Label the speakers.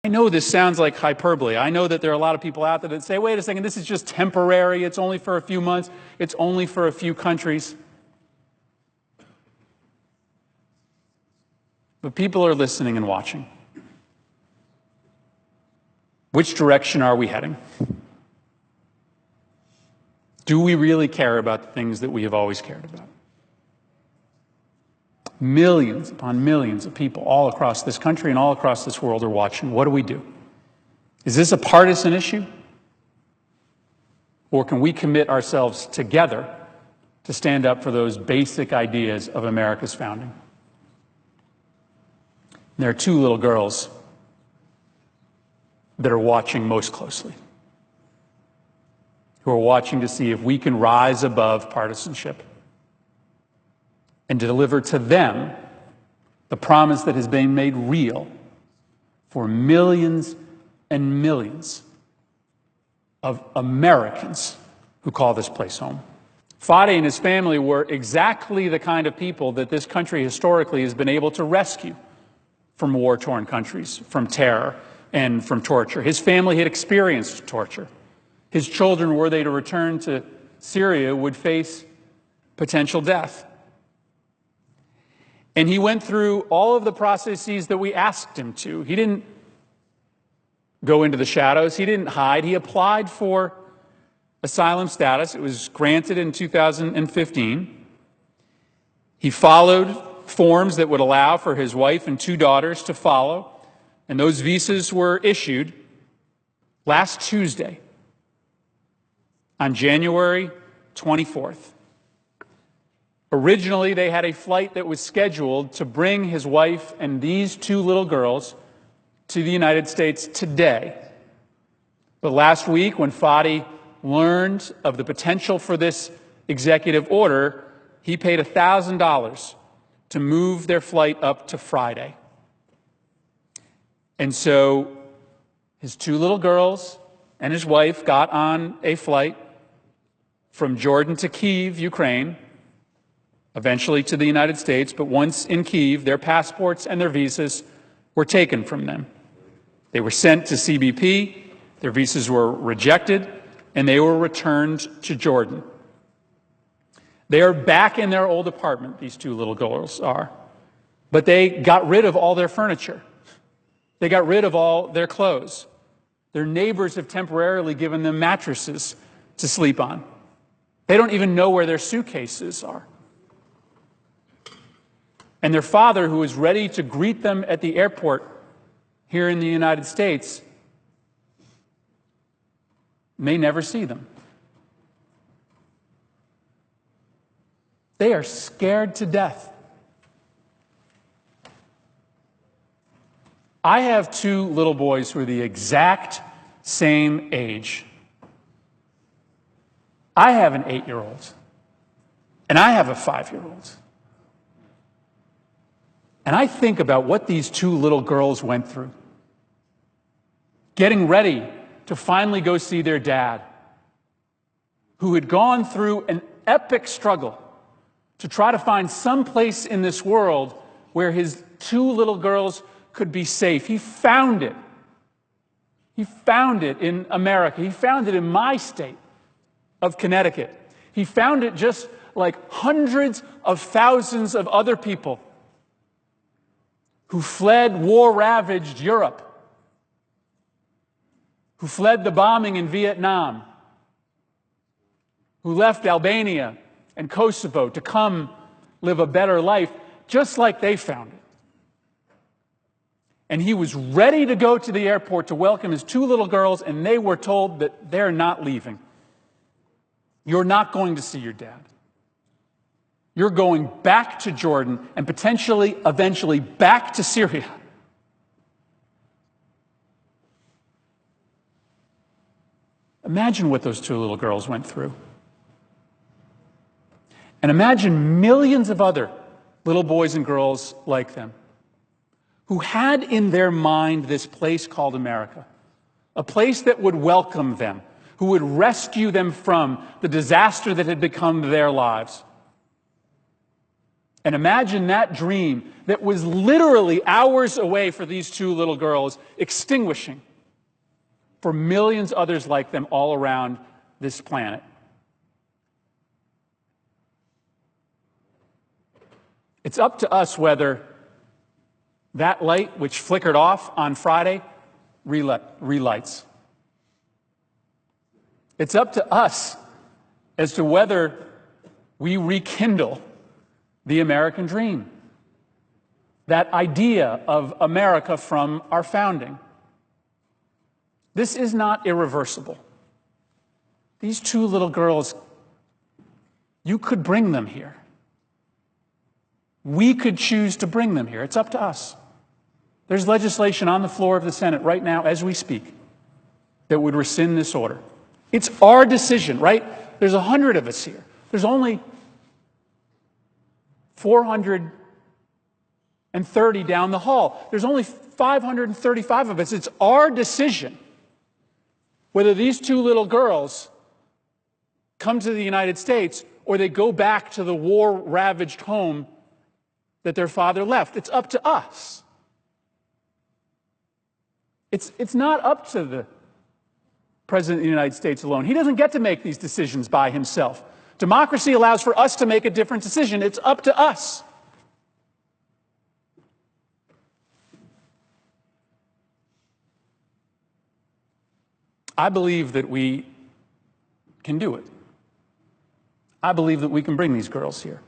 Speaker 1: I know this sounds like hyperbole. I know that there are a lot of people out there that say, wait a second, this is just temporary. It's only for a few months. It's only for a few countries. But people are listening and watching. Which direction are we heading? Do we really care about the things that we have always cared about? Millions upon millions of people all across this country and all across this world are watching. What do we do? Is this a partisan issue? Or can we commit ourselves together to stand up for those basic ideas of America's founding? There are two little girls that are watching most closely, who are watching to see if we can rise above partisanship and deliver to them the promise that has been made real for millions and millions of Americans who call this place home. Fadi and his family were exactly the kind of people that this country historically has been able to rescue from war-torn countries, from terror and from torture. His family had experienced torture. His children, were they to return to Syria, would face potential death. And he went through all of the processes that we asked him to. He didn't go into the shadows. He didn't hide. He applied for asylum status. It was granted in 2015. He followed forms that would allow for his wife and two daughters to follow, and those visas were issued last Tuesday on January 24th. Originally, they had a flight that was scheduled to bring his wife and these two little girls to the United States today. But last week, when Fadi learned of the potential for this executive order, he paid $1,000 to move their flight up to Friday. And so his two little girls and his wife got on a flight from Jordan to Kyiv, Ukraine, eventually to the United States, but once in Kyiv, their passports and their visas were taken from them. They were sent to CBP, their visas were rejected, and they were returned to Jordan. They are back in their old apartment, these two little girls are, but they got rid of all their furniture. They got rid of all their clothes. Their neighbors have temporarily given them mattresses to sleep on. They don't even know where their suitcases are. And their father, who is ready to greet them at the airport here in the United States, may never see them. They are scared to death. I have two little boys who are the exact same age. I have an 8-year-old, and I have a 5-year-old. And I think about what these two little girls went through, getting ready to finally go see their dad, who had gone through an epic struggle to try to find some place in this world where his two little girls could be safe. He found it. He found it in America. He found it in my state of Connecticut. He found it just like hundreds of thousands of other people who fled war-ravaged Europe, who fled the bombing in Vietnam, who left Albania and Kosovo to come live a better life, just like they found it. And he was ready to go to the airport to welcome his two little girls, and they were told that they're not leaving. You're not going to see your dad. You're going back to Jordan and potentially, eventually, back to Syria. Imagine what those two little girls went through. And imagine millions of other little boys and girls like them who had in their mind this place called America, a place that would welcome them, who would rescue them from the disaster that had become their lives. And imagine that dream that was literally hours away for these two little girls, extinguishing for millions others like them all around this planet. It's up to us whether that light, which flickered off on Friday, relights. It's up to us as to whether we rekindle the American dream, that idea of America from our founding. This is not irreversible. These two little girls, you could bring them here. We could choose to bring them here. It's up to us. There's legislation on the floor of the Senate right now as we speak that would rescind this order. It's our decision, right? There's 100 of us here. There's only 430 down the hall. There's only 535 of us. It's our decision whether these two little girls come to the United States or they go back to the war-ravaged home that their father left. It's up to us. It's not up to the President of the United States alone. He doesn't get to make these decisions by himself. Democracy allows for us to make a different decision. It's up to us. I believe that we can do it. I believe that we can bring these girls here.